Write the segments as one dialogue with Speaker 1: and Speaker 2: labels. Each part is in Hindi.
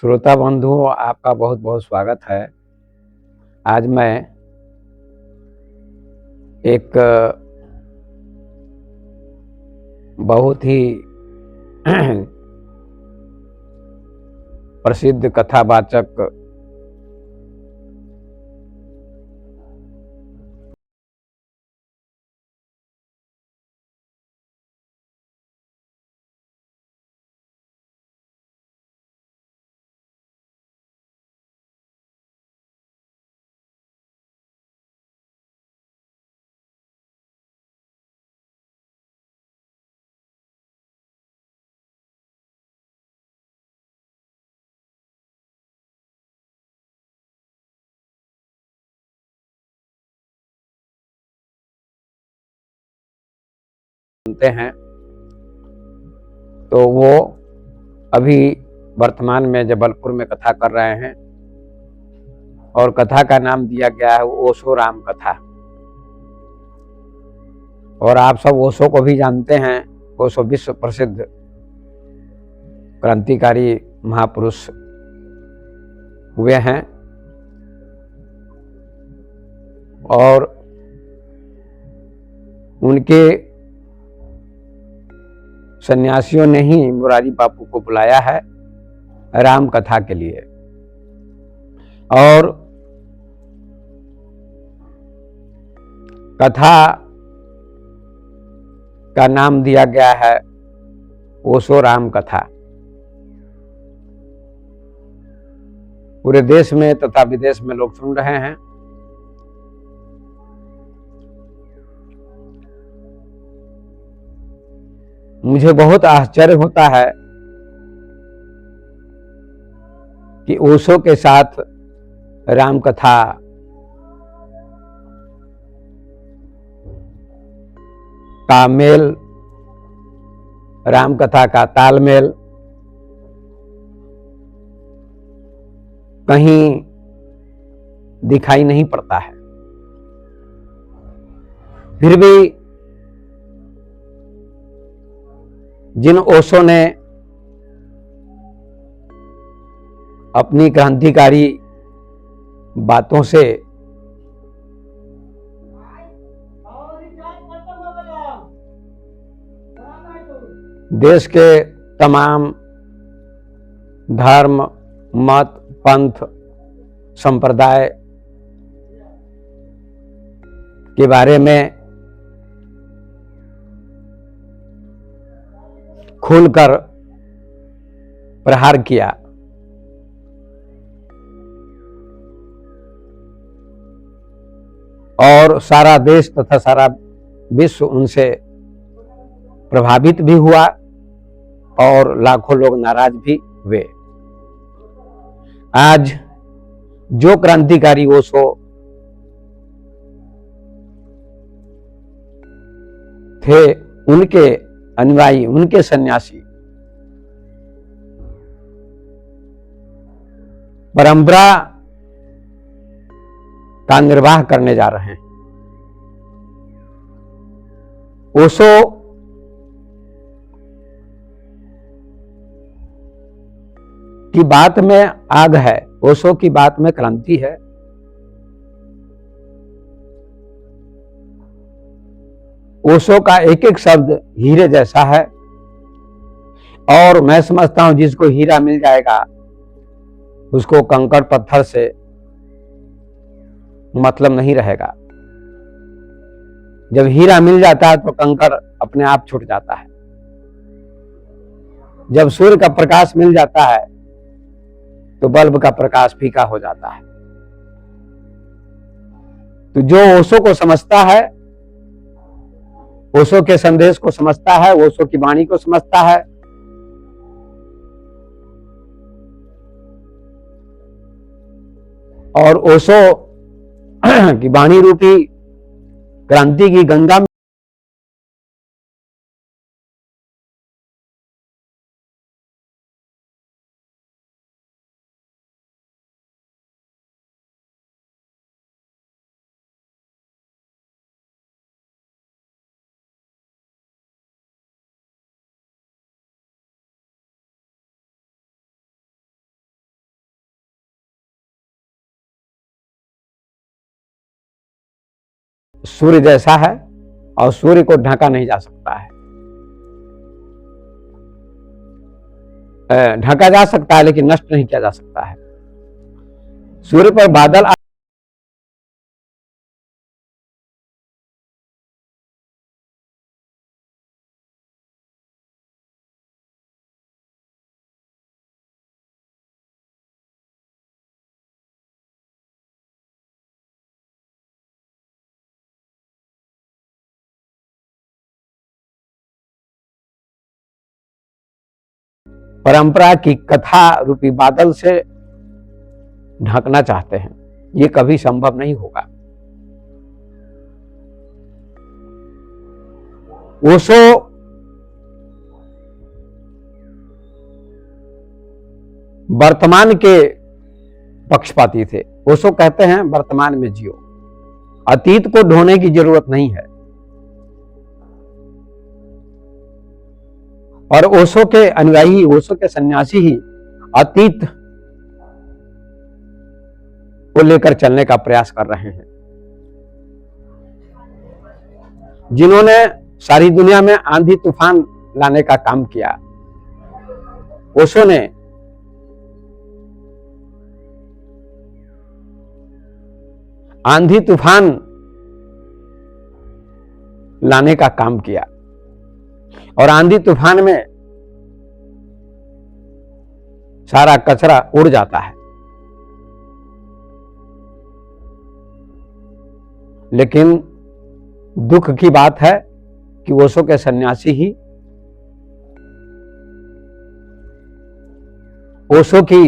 Speaker 1: श्रोता बंधुओं, आपका बहुत बहुत स्वागत है। आज मैं एक बहुत ही प्रसिद्ध कथावाचक सुनते हैं तो वो अभी वर्तमान में जबलपुर में कथा कर रहे हैं और कथा का नाम दिया गया है ओशो राम कथा। और आप सब ओशो को भी जानते हैं। ओशो विश्व प्रसिद्ध क्रांतिकारी महापुरुष हुए हैं और उनके सन्यासियों ने ही मुरारी बापू को बुलाया है राम कथा के लिए। और कथा का नाम दिया गया है ओशो राम कथा। पूरे देश में तथा विदेश में लोग सुन रहे हैं। मुझे बहुत आश्चर्य होता है कि ओशो के साथ राम कथा का मेल, राम कथा का तालमेल कहीं दिखाई नहीं पड़ता है। फिर भी जिन ओशो ने अपनी क्रांतिकारी बातों से देश के तमाम धर्म, मत, पंथ, संप्रदाय के बारे में खुलकर प्रहार किया और सारा देश तथा सारा विश्व उनसे प्रभावित भी हुआ और लाखों लोग नाराज भी हुए। आज जो क्रांतिकारी ओशो थे, उनके अनुयायी, उनके सन्यासी परंपरा का निर्वाह करने जा रहे हैं। ओशो की बात में आग है, ओशो की बात में क्रांति है। ओशो का एक एक शब्द हीरे जैसा है और मैं समझता हूं जिसको हीरा मिल जाएगा उसको कंकड़ पत्थर से मतलब नहीं रहेगा। जब हीरा मिल जाता है तो कंकड़ अपने आप छूट जाता है। जब सूर्य का प्रकाश मिल जाता है तो बल्ब का प्रकाश फीका हो जाता है। तो जो ओशो को समझता है, ओशो के संदेश को समझता है, ओशो की वाणी को समझता है, और ओशो की वाणी रूपी क्रांति की गंगा में सूर्य जैसा है और सूर्य को ढका नहीं जा सकता है। ढका जा सकता है लेकिन नष्ट नहीं किया जा सकता है। सूर्य पर बादल परंपरा की कथा रूपी बादल से ढकना चाहते हैं, ये कभी संभव नहीं होगा। ओशो वर्तमान के पक्षपाती थे। ओशो कहते हैं वर्तमान में जियो, अतीत को ढोने की जरूरत नहीं है। और ओशो के अनुयायी, ओशो के सन्यासी ही अतीत को लेकर चलने का प्रयास कर रहे हैं, जिन्होंने सारी दुनिया में आंधी तूफान लाने का काम किया। ओशो ने आंधी तूफान लाने का काम किया और आंधी तूफान में सारा कचरा उड़ जाता है। लेकिन दुख की बात है कि ओशो के सन्यासी ही ओशो की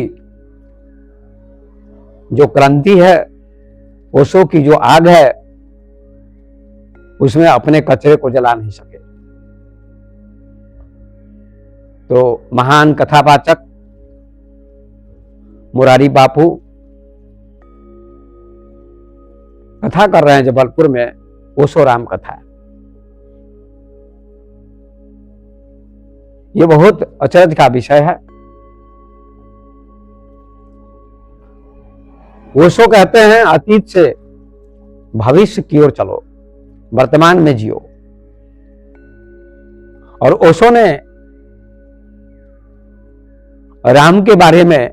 Speaker 1: जो क्रांति है, ओशो की जो आग है, उसमें अपने कचरे को जला नहीं सके। तो महान कथावाचक मुरारी बापू कथा कर रहे हैं जबलपुर में, ओशो राम कथा। ये बहुत अचरज का विषय है। ओशो कहते हैं अतीत से भविष्य की ओर चलो, वर्तमान में जियो। और ओशो ने राम के बारे में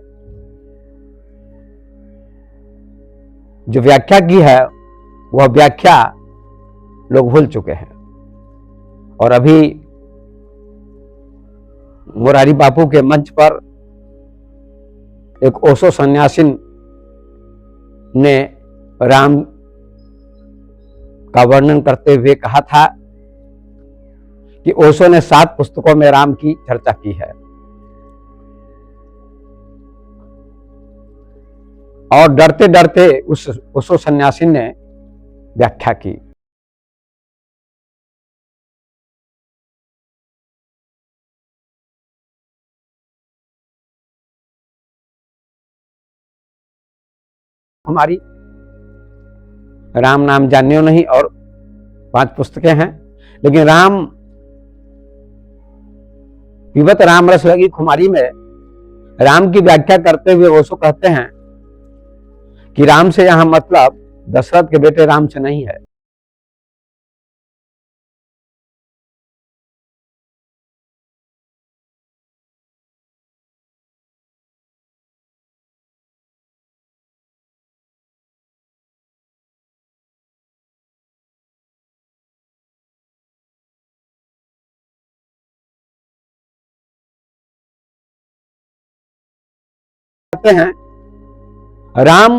Speaker 1: जो व्याख्या की है, वह व्याख्या लोग भूल चुके हैं। और अभी मुरारी बापू के मंच पर एक ओशो सन्यासिन ने राम का वर्णन करते हुए कहा था कि ओशो ने 7 पुस्तकों में राम की चर्चा की है और डरते डरते उस ओशो सन्यासी ने व्याख्या की। हमारी राम नाम जानियो नहीं और 5 पुस्तकें हैं, लेकिन राम विवत राम रस लगी खुमारी में राम की व्याख्या करते हुए ओशो कहते हैं कि राम से यहां मतलब दशरथ के बेटे राम से नहीं है। कहते हैं राम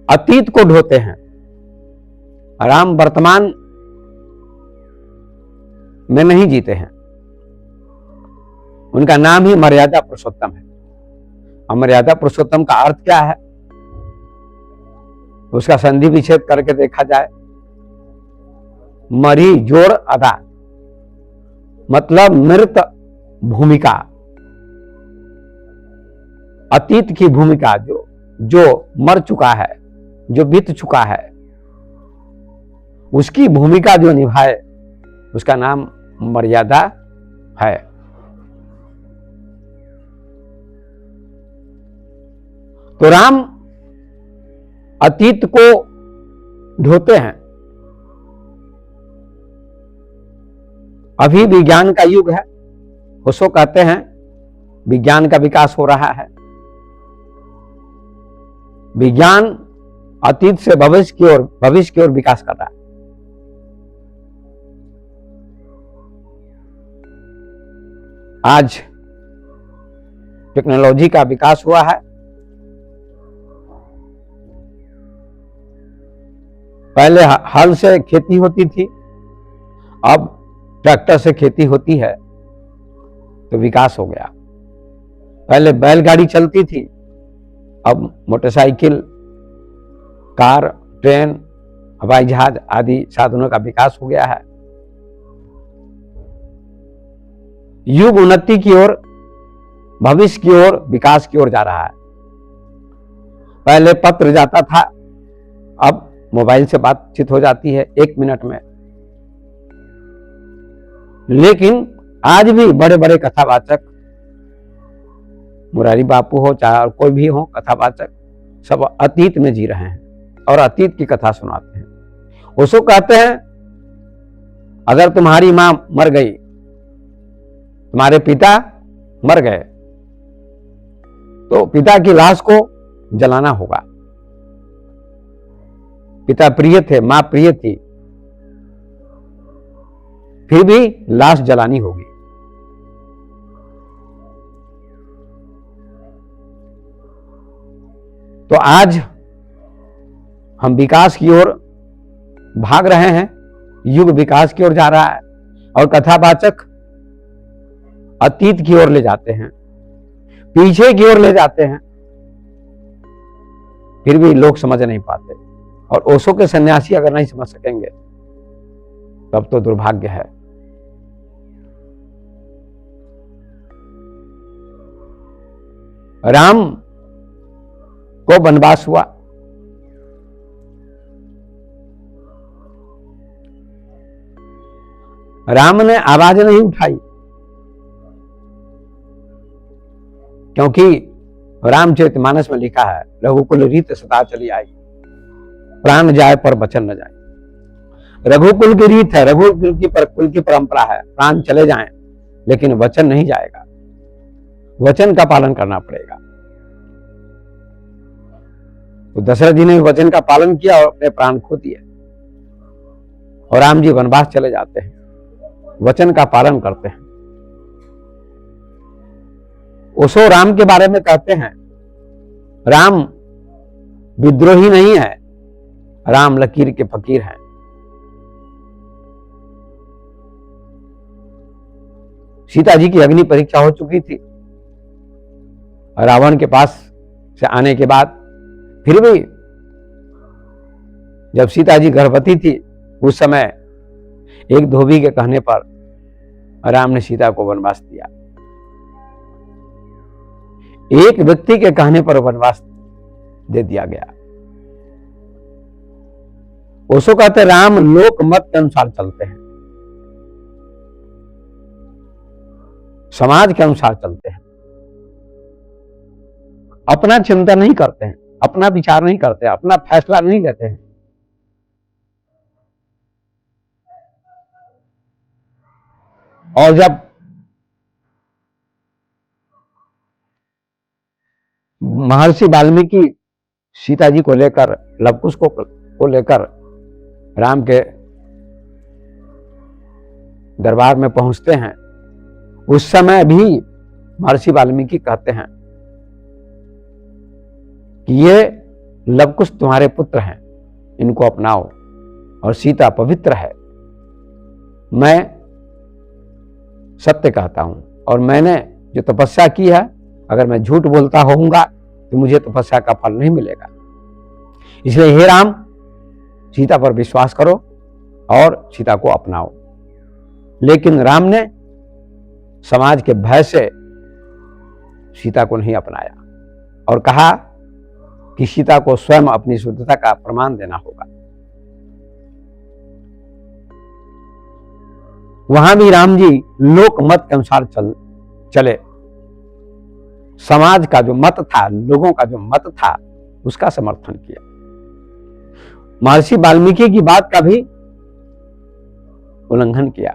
Speaker 1: अतीत को ढोते हैं, राम वर्तमान में नहीं जीते हैं। उनका नाम ही मर्यादा पुरुषोत्तम है। और मर्यादा पुरुषोत्तम का अर्थ क्या है, उसका संधि विच्छेद करके देखा जाए, मरी जोड़ अदा, मतलब मृत भूमिका, अतीत की भूमिका, जो मर चुका है, जो बीत चुका है, उसकी भूमिका जो निभाए, उसका नाम मर्यादा है। तो राम अतीत को ढोते हैं। अभी विज्ञान का युग है, ओशो कहते हैं विज्ञान का विकास हो रहा है। विज्ञान अतीत से भविष्य की ओर विकास कर रहा है। आज टेक्नोलॉजी का विकास हुआ है। पहले हल से खेती होती थी, अब ट्रैक्टर से खेती होती है, तो विकास हो गया। पहले बैलगाड़ी चलती थी, अब मोटरसाइकिल, कार, ट्रेन, हवाई जहाज आदि साधनों का विकास हो गया है। युग उन्नति की ओर, भविष्य की ओर, विकास की ओर जा रहा है। पहले पत्र जाता था, अब मोबाइल से बातचीत हो जाती है 1 मिनट में। लेकिन आज भी बड़े बड़े कथावाचक, मुरारी बापू हो चाहे और कोई भी हो कथावाचक, सब अतीत में जी रहे हैं और अतीत की कथा सुनाते हैं। ओशो कहते हैं अगर तुम्हारी मां मर गई, तुम्हारे पिता मर गए, तो पिता की लाश को जलाना होगा। पिता प्रिय थे, मां प्रिय थी, फिर भी लाश जलानी होगी। तो आज हम विकास की ओर भाग रहे हैं, युग विकास की ओर जा रहा है और कथावाचक अतीत की ओर ले जाते हैं, पीछे की ओर ले जाते हैं, फिर भी लोग समझ नहीं पाते। और ओशो के सन्यासी अगर नहीं समझ सकेंगे तब तो दुर्भाग्य है। राम को वनवास हुआ, राम ने आवाज नहीं उठाई, क्योंकि रामचरितमानस में लिखा है रघुकुल रीत सदा चली आई, प्राण जाए पर वचन न जाए। रघुकुल की रीत है, रघुकुल की परंपरा है, प्राण चले जाएं लेकिन वचन नहीं जाएगा, वचन का पालन करना पड़ेगा। तो दशरथ जी ने वचन का पालन किया और अपने प्राण खो दिए, और राम जी वनवास चले जाते हैं, वचन का पालन करते हैं। ओशो राम के बारे में कहते हैं राम विद्रोही नहीं है, राम लकीर के फकीर हैं। सीता जी की अग्नि परीक्षा हो चुकी थी, रावण के पास से आने के बाद फिर भी जब सीता जी गर्भवती थी, उस समय एक धोबी के कहने पर राम ने सीता को वनवास दिया। एक व्यक्ति के कहने पर वनवास दे दिया गया। ओशो कहते राम लोक मत के अनुसार चलते हैं, समाज के अनुसार चलते हैं, अपना चिंतन नहीं करते हैं, अपना विचार नहीं करते, अपना फैसला नहीं लेते हैं। और जब महर्षि वाल्मीकि सीता जी को लेकर, लवकुश को लेकर राम के दरबार में पहुंचते हैं, उस समय भी महर्षि वाल्मीकि कहते हैं कि ये लवकुश तुम्हारे पुत्र हैं, इनको अपनाओ, और सीता पवित्र है। मैं सत्य कहता हूं और मैंने जो तपस्या की है, अगर मैं झूठ बोलता होऊंगा तो मुझे तपस्या का फल नहीं मिलेगा। इसलिए हे राम, सीता पर विश्वास करो और सीता को अपनाओ। लेकिन राम ने समाज के भय से सीता को नहीं अपनाया और कहा कि सीता को स्वयं अपनी शुद्धता का प्रमाण देना होगा। वहां भी राम जी लोक मत के अनुसार चले। समाज का जो मत था, लोगों का जो मत था, उसका समर्थन किया। महर्षि वाल्मीकि की बात का भी उल्लंघन किया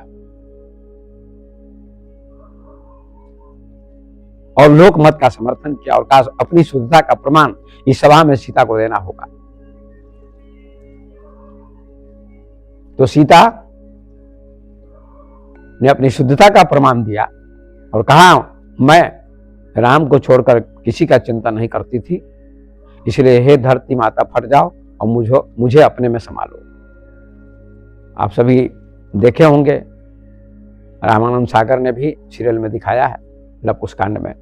Speaker 1: और लोक मत का समर्थन किया और कहा अपनी शुद्धता का प्रमाण इस सभा में सीता को देना होगा। तो सीता ने अपनी शुद्धता का प्रमाण दिया और कहा मैं राम को छोड़कर किसी का चिंता नहीं करती थी, इसलिए हे धरती माता फट जाओ और मुझे अपने में समा लो। आप सभी देखे होंगे, रामानंद सागर ने भी सीरियल में दिखाया है, लव कुश कांड में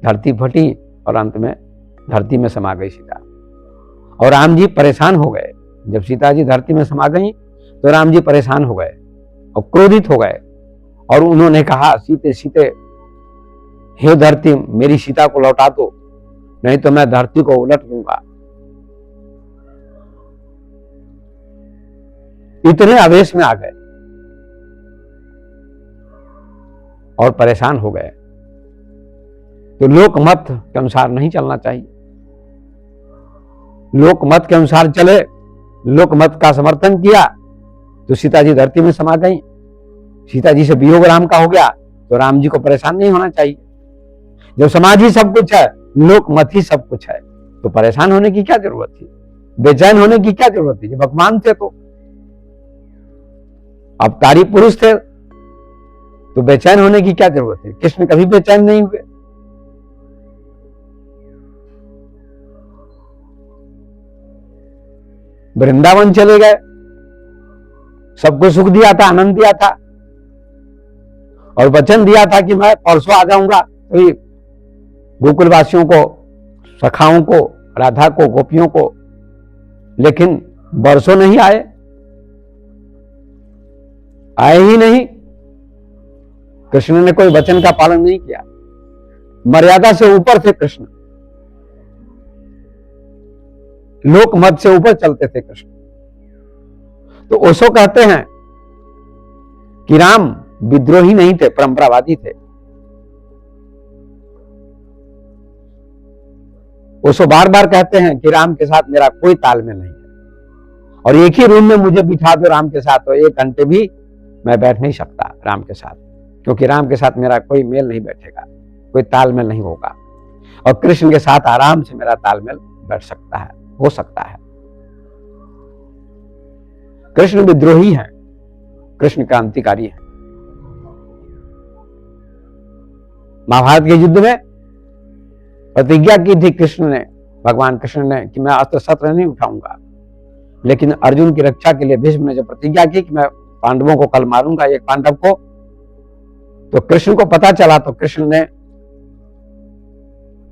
Speaker 1: धरती फटी और अंत में धरती में समा गई सीता। और राम जी परेशान हो गए। जब सीता जी धरती में समा गई तो राम जी परेशान हो गए और क्रोधित हो गए और उन्होंने कहा सीते सीते हे धरती मेरी सीता को लौटा दो, नहीं तो मैं धरती को उलट दूंगा। इतने आवेश में आ गए और परेशान हो गए। तो लोक मत के अनुसार नहीं चलना चाहिए। लोक मत के अनुसार चले, लोक मत का समर्थन किया तो सीता जी धरती में समा गई। सीता जी से वियोग राम का हो गया तो राम जी को परेशान नहीं होना चाहिए। जब समाज ही सब कुछ है, लोक मत ही सब कुछ है, तो परेशान होने की क्या जरूरत थी, बेचैन होने की क्या जरूरत थी। जब भगवान थे तो अवतारी पुरुष थे तो बेचैन होने की क्या जरूरत है। कृष्ण कभी बेचैन नहीं हुए। वृंदावन चले गए, सबको सुख दिया था, आनंद दिया था और वचन दिया था कि मैं परसों आ जाऊंगा। तो गोकुलवासियों को, सखाओं को, राधा को, गोपियों को, लेकिन बरसों नहीं आए, आए ही नहीं। कृष्ण ने कोई वचन का पालन नहीं किया। मर्यादा से ऊपर थे कृष्ण, लोक मत से ऊपर चलते थे कृष्ण। तो ओशो कहते हैं कि राम विद्रोही नहीं थे, परंपरावादी थे। ओशो बार बार कहते हैं कि राम के साथ मेरा कोई तालमेल नहीं है और एक ही रूम में मुझे बिठा दो राम के साथ तो 1 घंटे भी मैं बैठ नहीं सकता राम के साथ, क्योंकि राम के साथ मेरा कोई मेल नहीं बैठेगा, कोई तालमेल नहीं होगा। और कृष्ण के साथ आराम से मेरा तालमेल बैठ सकता है, हो सकता है। कृष्ण विद्रोही हैं, कृष्ण क्रांतिकारी हैं। महाभारत के युद्ध में प्रतिज्ञा की थी कृष्ण ने, भगवान कृष्ण ने, कि मैं अस्त्र शस्त्र नहीं उठाऊंगा, लेकिन अर्जुन की रक्षा के लिए भीष्म ने जब प्रतिज्ञा की कि मैं पांडवों को कल मारूंगा, एक पांडव को, तो कृष्ण को पता चला तो कृष्ण ने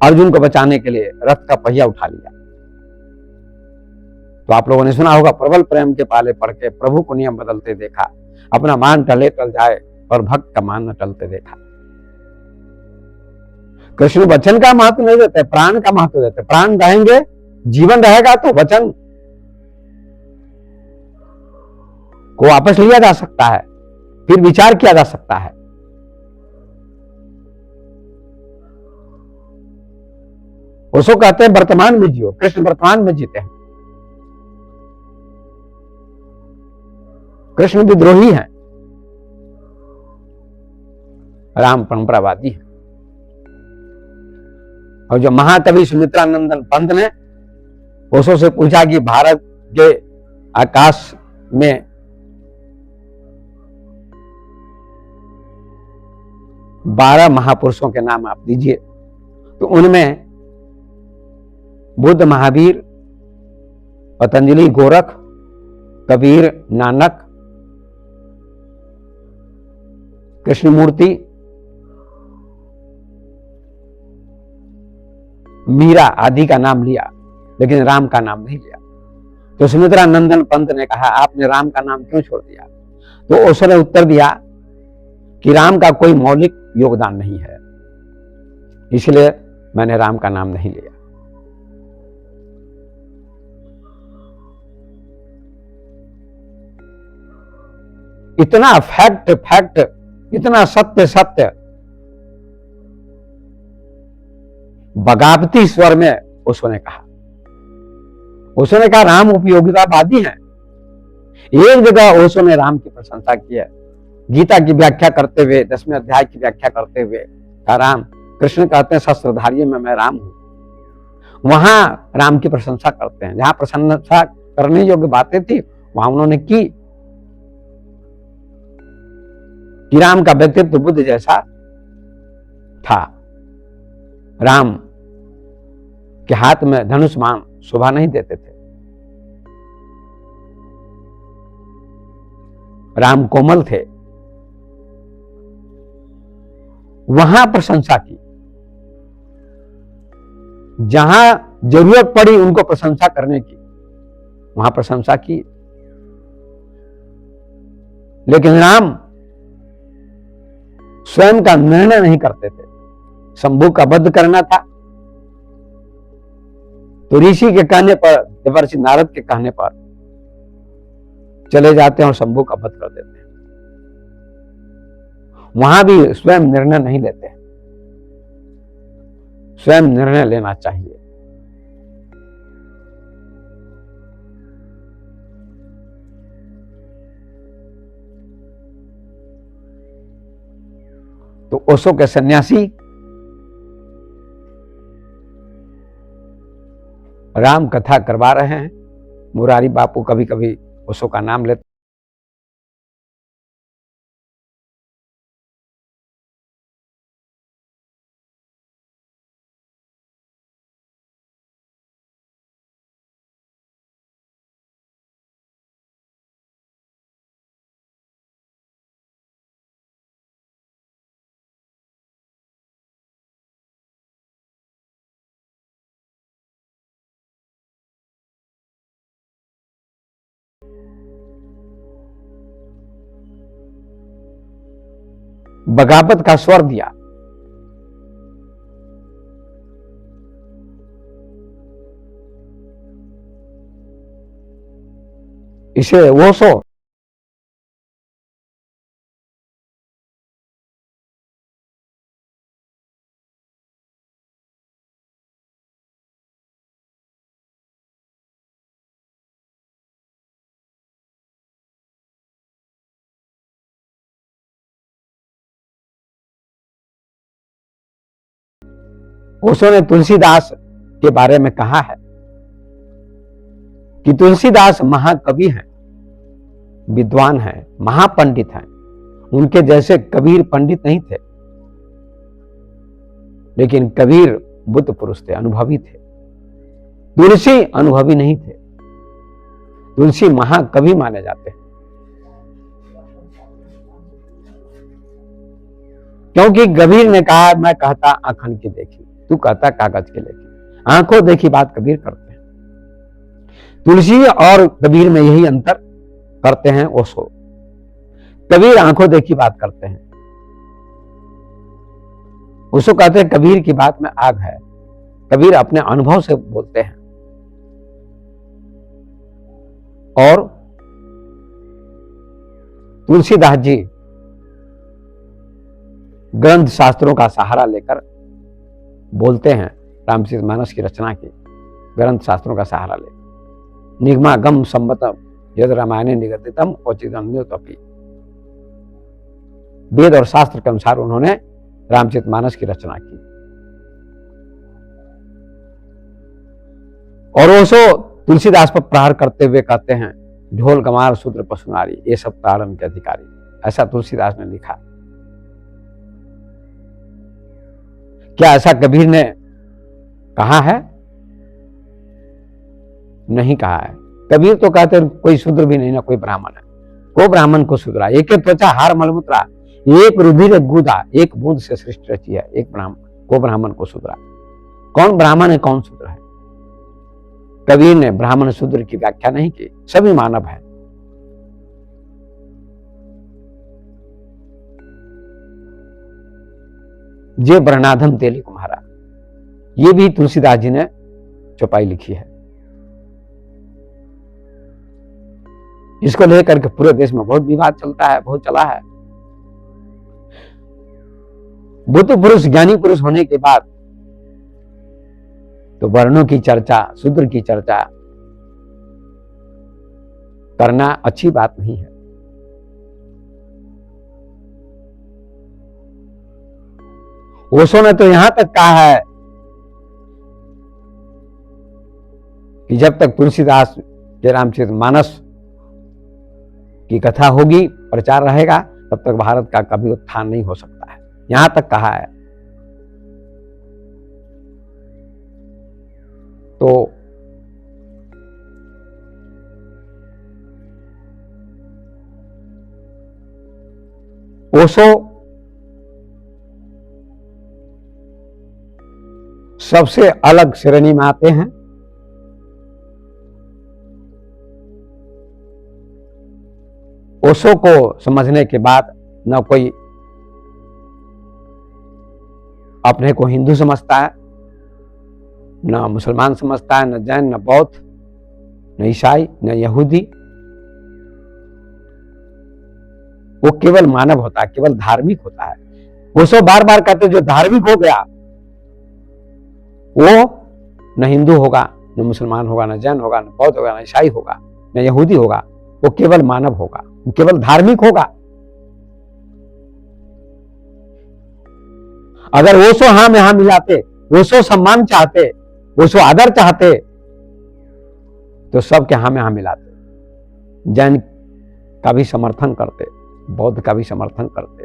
Speaker 1: अर्जुन को बचाने के लिए रथ का पहिया उठा लिया। तो आप लोगों ने सुना होगा, प्रबल प्रेम के पाले पड़ के प्रभु को नियम बदलते देखा, अपना मान टले टल जाए पर भक्त का मान न टलते देखा। कृष्ण वचन का महत्व नहीं देते, प्राण का महत्व देते। प्राण रहेंगे, जीवन रहेगा तो वचन को वापस लिया जा सकता है, फिर विचार किया जा सकता है। उसको कहते हैं वर्तमान में जियो। कृष्ण वर्तमान में जीते हैं। कृष्ण विद्रोही हैं, राम परंपरावादी है। और जो महाकवि सुमित्रानंदन पंत ने ओशो से पूछा कि भारत के आकाश में 12 महापुरुषों के नाम आप दीजिए, तो उनमें बुद्ध, महावीर, पतंजलि, गोरख, कबीर, नानक, कृष्णमूर्ति, मीरा आदि का नाम लिया, लेकिन राम का नाम नहीं लिया। तो सुमित्रानंदन पंत ने कहा, आपने राम का नाम क्यों छोड़ दिया? तो ओशो ने उत्तर दिया कि राम का कोई मौलिक योगदान नहीं है, इसलिए मैंने राम का नाम नहीं लिया। इतना फैक्ट, इतना सत्य बगावती स्वर में ओशो ने कहा। ओशो ने कहा राम उपयोगितावादी हैं। एक जगह ओशो ने राम की प्रशंसा की है, गीता की व्याख्या करते हुए, 10वें अध्याय की व्याख्या करते हुए कहा राम, कृष्ण कहते हैं शस्त्रधारियों में मैं राम हूं। वहां राम की प्रशंसा करते हैं, जहां प्रशंसा करने योग्य बातें थी वहां उन्होंने की कि राम का व्यक्तित्व बुद्ध जैसा था। राम के हाथ में धनुष बाण शोभा नहीं देते थे, राम कोमल थे। वहां प्रशंसा की, जहां जरूरत पड़ी उनको प्रशंसा करने की, वहां प्रशंसा की। लेकिन राम स्वयं का निर्णय नहीं करते थे। शंभू का वध करना था तो ऋषि के कहने पर, देवर्षि नारद के कहने पर चले जाते हैं और शंभू का वध कर देते हैं। वहां भी स्वयं निर्णय नहीं लेते, स्वयं निर्णय लेना चाहिए। तो ओशो के सन्यासी राम कथा करवा रहे हैं। मुरारी बापू कभी कभी ओशो का नाम लेते। बगावत का स्वर दिया। इसे ओशो ओशो ने तुलसीदास के बारे में कहा है कि तुलसीदास महाकवि हैं, विद्वान हैं, महापंडित हैं। उनके जैसे कबीर पंडित नहीं थे, लेकिन कबीर बुद्ध पुरुष थे, अनुभवी थे। तुलसी अनुभवी नहीं थे, तुलसी महाकवि माने जाते हैं। क्योंकि कबीर ने कहा, मैं कहता आंखन की देखी, तू कहता कागज की लेखी। आंखों देखी बात कबीर करते हैं। तुलसी और कबीर में यही अंतर करते हैं ओशो। कबीर आंखों देखी बात करते हैं, ओशो कहते हैं कबीर की बात में आग है। कबीर अपने अनुभव से बोलते हैं और तुलसीदास जी ग्रंथ शास्त्रों का सहारा लेकर बोलते हैं। रामचरितमानस की रचना की ग्रंथ शास्त्रों का सहारा लेकर, निगमागम सम्मतम यद रामायणे निगदितम क्वचिदन्योतपि, वेद और शास्त्र के अनुसार उन्होंने रामचरितमानस की रचना की। और ओशो तुलसीदास पर प्रहार करते हुए कहते हैं, ढोल गंवार शूद्र पशु नारी, ये सब ताड़न के अधिकारी। ऐसा तुलसीदास ने लिखा। क्या ऐसा कबीर ने कहा है? नहीं कहा है। कबीर तो कहते हैं कोई शूद्र भी नहीं ना कोई ब्राह्मण है, को ब्राह्मण को शूद्रा, एक त्वचा हार मलमूत्रा, एक रुधिर एक गुदा, एक बूंद से सृष्टि रची है, एक ब्राह्मण को ब्राह्मण को शूद्रा। कौन ब्राह्मण है कौन शूद्र है? कबीर ने ब्राह्मण शूद्र की व्याख्या नहीं की, सभी मानव है। जे वर्णाधम तेली कुम्हारा, ये भी तुलसीदास जी ने चौपाई लिखी है। इसको लेकर के पूरे देश में बहुत विवाद चलता है, बहुत चला है। बुद्ध पुरुष ज्ञानी पुरुष होने के बाद तो वर्णों की चर्चा, शूद्र की चर्चा करना अच्छी बात नहीं है। ओशो ने तो यहां तक कहा है कि जब तक तुलसीदास के रामचरितमानस की कथा होगी, प्रचार रहेगा, तब तक भारत का कभी उत्थान नहीं हो सकता है। यहां तक कहा है। तो ओशो सबसे अलग श्रेणी में आते हैं। ओशो को समझने के बाद न कोई अपने को हिंदू समझता है, न मुसलमान समझता है, न जैन, न बौद्ध, न ईसाई, न यहूदी। वो केवल मानव होता है, केवल धार्मिक होता है। ओशो बार बार कहते जो धार्मिक हो गया वो न हिंदू होगा, न मुसलमान होगा, न जैन होगा, न बौद्ध होगा, न ईसाई होगा, न यहूदी होगा, वो केवल मानव होगा, वो केवल धार्मिक होगा। अगर ओशो हाँ में हाँ मिलाते, ओशो सम्मान चाहते, ओशो आदर चाहते, तो सबके हाँ में हाँ मिलाते। जैन का भी समर्थन करते, बौद्ध का भी समर्थन करते,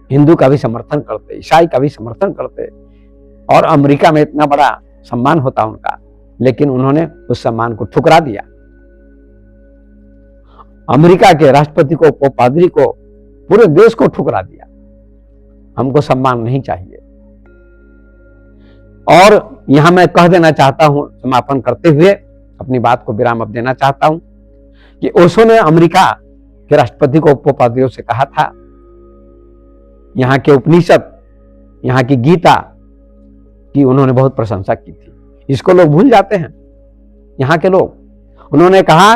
Speaker 1: हिंदू का भी समर्थन करते, ईसाई का भी समर्थन करते। और अमेरिका में इतना बड़ा सम्मान होता उनका, लेकिन उन्होंने उस सम्मान को ठुकरा दिया। अमेरिका के राष्ट्रपति को, पोप पादरी को, पूरे देश को ठुकरा दिया। हमको सम्मान नहीं चाहिए। और यहां मैं कह देना चाहता हूं, समापन करते हुए अपनी बात को विराम अब देना चाहता हूं, कि ओशो ने अमेरिका के राष्ट्रपति को, पोप पादरियों से कहा था, यहां के उपनिषद, यहां की गीता की उन्होंने बहुत प्रशंसा की थी। इसको लोग भूल जाते हैं, यहां के लोग। उन्होंने कहा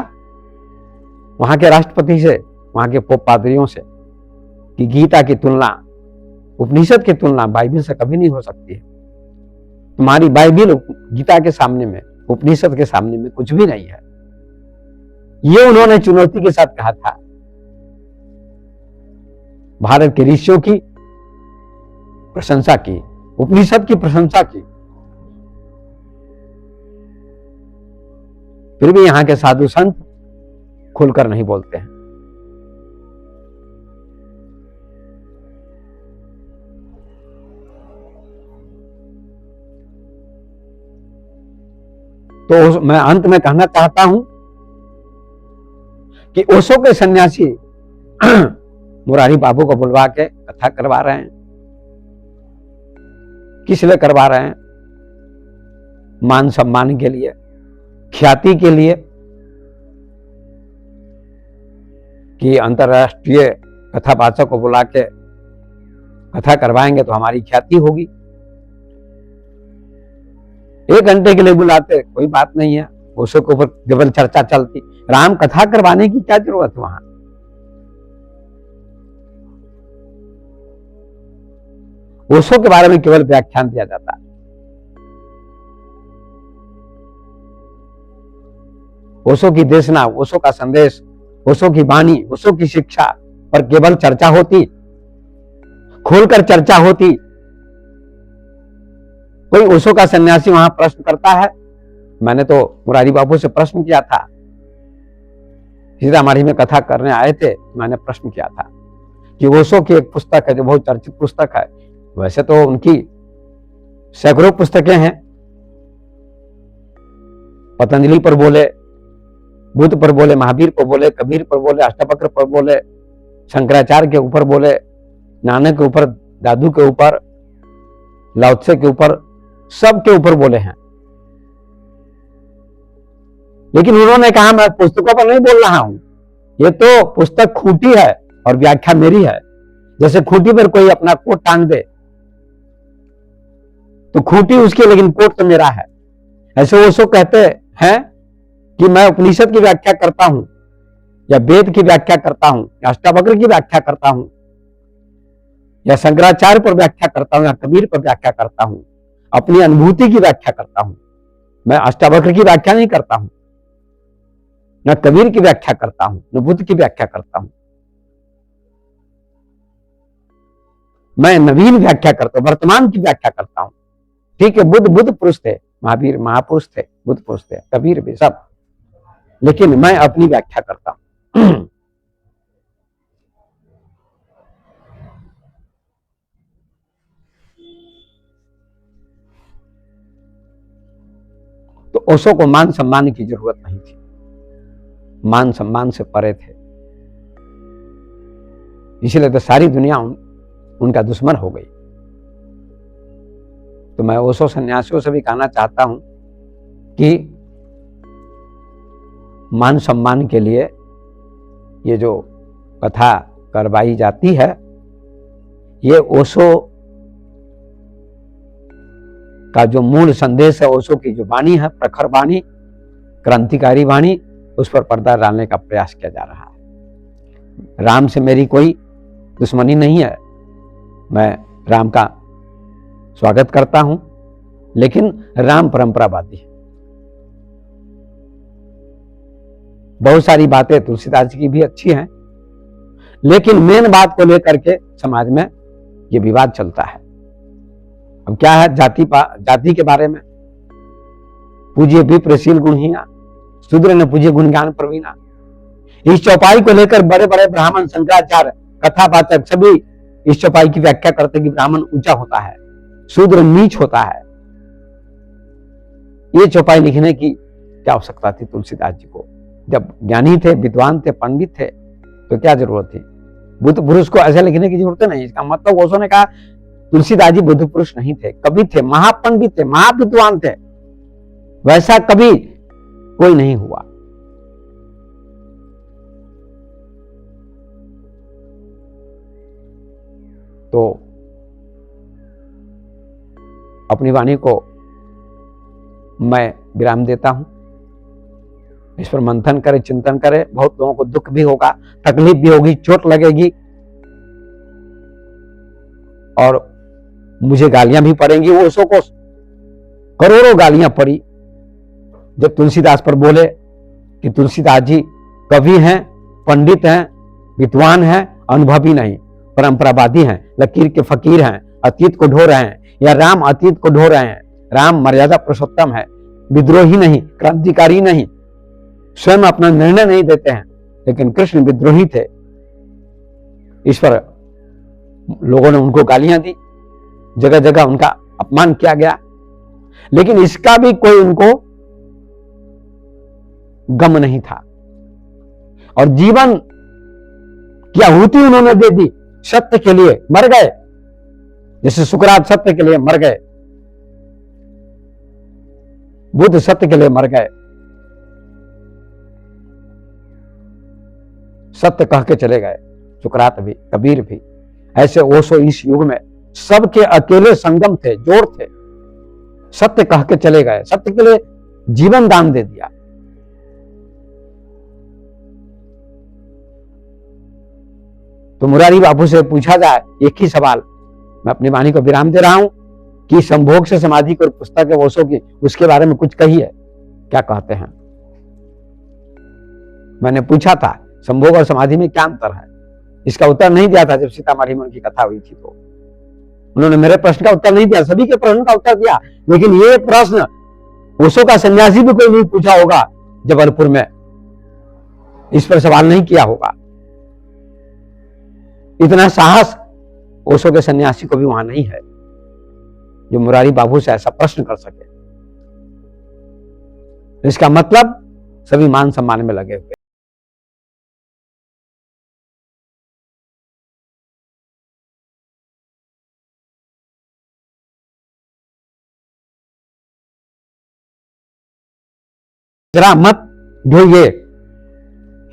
Speaker 1: वहां के राष्ट्रपति से, वहां के पोप पादरियों से, कि गीता की तुलना, उपनिषद की तुलना बाइबिल से कभी नहीं हो सकती है। तुम्हारी बाइबिल गीता के सामने में, उपनिषद के सामने में कुछ भी नहीं है। ये उन्होंने चुनौती के साथ कहा था। भारत के ऋषियों की प्रशंसा की, उपनिषद की प्रशंसा की, फिर भी यहां के साधु संत खुलकर नहीं बोलते हैं। तो मैं अंत में कहना चाहता हूं कि ओशो के सन्यासी मुरारी बाबू को बुलवा के कथा करवा रहे हैं। किस लिए करवा रहे हैं? मान सम्मान के लिए, ख्याति के लिए, कि अंतरराष्ट्रीय कथावाचक को बुला के कथा करवाएंगे तो हमारी ख्याति होगी। 1 घंटे के लिए बुलाते, कोई बात नहीं है, ओशो के ऊपर केवल चर्चा चलती। राम कथा करवाने की क्या जरूरत वहां? ओशो के बारे में केवल व्याख्यान दिया जाता। ओशो की देशना, ओशो का संदेश, ओशो की वाणी, ओशो की शिक्षा पर केवल चर्चा होती, खोलकर चर्चा होती। कोई ओशो का सन्यासी वहां प्रश्न करता है। मैंने तो मुरारी बाबू से प्रश्न किया था, सीतामढ़ी में कथा करने आए थे, मैंने प्रश्न किया था कि ओशो की एक पुस्तक है जो बहुत चर्चित पुस्तक है, वैसे तो उनकी सैकड़ों पुस्तकें हैं, पतंजलि पर बोले, बुद्ध पर बोले, महावीर पर बोले, कबीर पर बोले, अष्टवक्र पर बोले, शंकराचार्य के ऊपर बोले, नानक के ऊपर, दादू के ऊपर, लाओत्से के ऊपर, सब के ऊपर बोले हैं। लेकिन उन्होंने कहा मैं पुस्तकों पर नहीं बोल रहा हूं, ये तो पुस्तक खूंटी है और व्याख्या मेरी है। जैसे खूंटी पर कोई अपना कोट टांग दे तो खूंटी उसकी, लेकिन कोट तो मेरा है। ऐसे ओशो कहते हैं कि मैं उपनिषद की व्याख्या करता हूं, या वेद की व्याख्या करता हूं, या अष्टावक्र की व्याख्या करता हूं, या शंकराचार्य पर व्याख्या करता हूं, या कबीर पर व्याख्या करता हूं, अपनी अनुभूति की व्याख्या करता हूं। मैं अष्टावक्र की व्याख्या नहीं करता हूं। न कबीर की व्याख्या करता हूं, न बुद्ध की व्याख्या करता हूं। मैं नवीन व्याख्या करता हूं, वर्तमान की व्याख्या करता हूं। ठीक है, बुद्ध पुरुष थे, महावीर महापुरुष थे, बुद्ध पुरुष थे, कबीर भी, सब, लेकिन मैं अपनी व्याख्या करता हूं। तो ओशो को मान सम्मान की जरूरत नहीं थी, मान सम्मान से परे थे, इसलिए तो सारी दुनिया उनका दुश्मन हो गई। तो मैं ओशो सन्यासियों से भी कहना चाहता हूं कि मान सम्मान के लिए ये जो कथा करवाई जाती है, ये ओशो का जो मूल संदेश है, ओशो की जो वाणी है, प्रखर वाणी, क्रांतिकारी वाणी, उस पर पर्दा डालने का प्रयास किया जा रहा है। राम से मेरी कोई दुश्मनी नहीं है, मैं राम का स्वागत करता हूं, लेकिन राम परंपरावादी है। बहुत सारी बातें तुलसीदास जी की भी अच्छी हैं, लेकिन मेन बात को लेकर के समाज में ये विवाद चलता है। अब क्या है, जाति के बारे में, पूज्य विप्रशील गुणहीना, शूद्र ने पूज्य गुण ज्ञान प्रवीणा, इस चौपाई को लेकर बड़े बड़े ब्राह्मण, शंकराचार्य, कथावाचक सभी इस चौपाई की व्याख्या करते कि ब्राह्मण ऊंचा होता है, शूद्र नीच होता है। ये चौपाई लिखने की क्या आवश्यकता थी तुलसीदास जी को? जब ज्ञानी थे, विद्वान थे, पंडित थे, तो क्या जरूरत थी? बुद्ध पुरुष को ऐसे लिखने की जरूरत नहीं। इसका मतलब ओशो ने कहा तुलसीदास जी बुद्ध पुरुष नहीं थे, कवि थे, महापंडित थे, महाविद्वान थे, वैसा कभी कोई नहीं हुआ। तो अपनी वाणी को मैं विराम देता हूं, इस पर मंथन करे, चिंतन करे। बहुत लोगों को दुख भी होगा, तकलीफ भी होगी, चोट लगेगी, और मुझे गालियां भी पड़ेंगी। वो ओशो को करोड़ों गालियां पड़ी जब तुलसीदास पर बोले कि तुलसीदास जी कवि हैं, पंडित हैं, विद्वान हैं, अनुभवी नहीं, परंपरावादी हैं, लकीर के फकीर हैं, अतीत को ढो रहे हैं, या राम अतीत को ढो रहे हैं। राम मर्यादा पुरुषोत्तम है, विद्रोही नहीं, क्रांतिकारी नहीं, स्वयं अपना निर्णय नहीं देते हैं, लेकिन कृष्ण विद्रोही थे। इस पर लोगों ने उनको गालियां दी, जगह जगह उनका अपमान किया गया, लेकिन इसका भी कोई उनको गम नहीं था, और जीवन की आहुति उन्होंने दे दी, सत्य के लिए मर गए। जैसे सुकरात सत्य के लिए मर गए, बुद्ध सत्य के लिए मर गए, सत्य कह के चले गए, सुकरात भी, कबीर भी। ऐसे ओशो इस युग में सबके अकेले संगम थे, जोड़ थे, सत्य कह के चले गए, सत्य के लिए जीवन दान दे दिया। तो मुरारी बापू से पूछा जाए एक ही सवाल, मैं अपनी वाणी को विराम दे रहा हूं, कि संभोग से समाधि को पुस्तक है ओशो की, उसके बारे में कुछ कहिए, क्या कहते हैं? मैंने पूछा था संभोग और समाधि में क्या अंतर है, इसका उत्तर नहीं दिया था जब सीतामढ़ी में उनकी कथा हुई थी। तो उन्होंने मेरे प्रश्न का उत्तर नहीं दिया, सभी के प्रश्न का उत्तर दिया, लेकिन ये प्रश्न ओशो का सन्यासी भी कोई नहीं पूछा होगा जबलपुर में, इस पर सवाल नहीं किया होगा। इतना साहस ओशो के सन्यासी को भी वहां नहीं है जो मुरारी बाबू से ऐसा प्रश्न कर सके। इसका मतलब सभी मान सम्मान में लगे हुए। जरा मत ढूंढिए,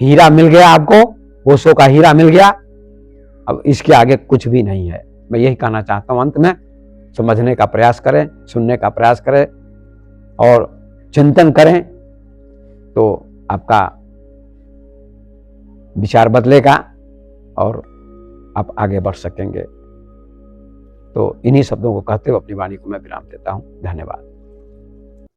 Speaker 1: हीरा मिल गया आपको, ओशो का हीरा मिल गया, अब इसके आगे कुछ भी नहीं है। मैं यही कहना चाहता हूं अंत में, समझने का प्रयास करें, सुनने का प्रयास करें और चिंतन करें, तो आपका विचार बदलेगा और आप आगे बढ़ सकेंगे। तो इन्हीं शब्दों को कहते हुए अपनी वाणी को मैं विराम देता हूं। धन्यवाद।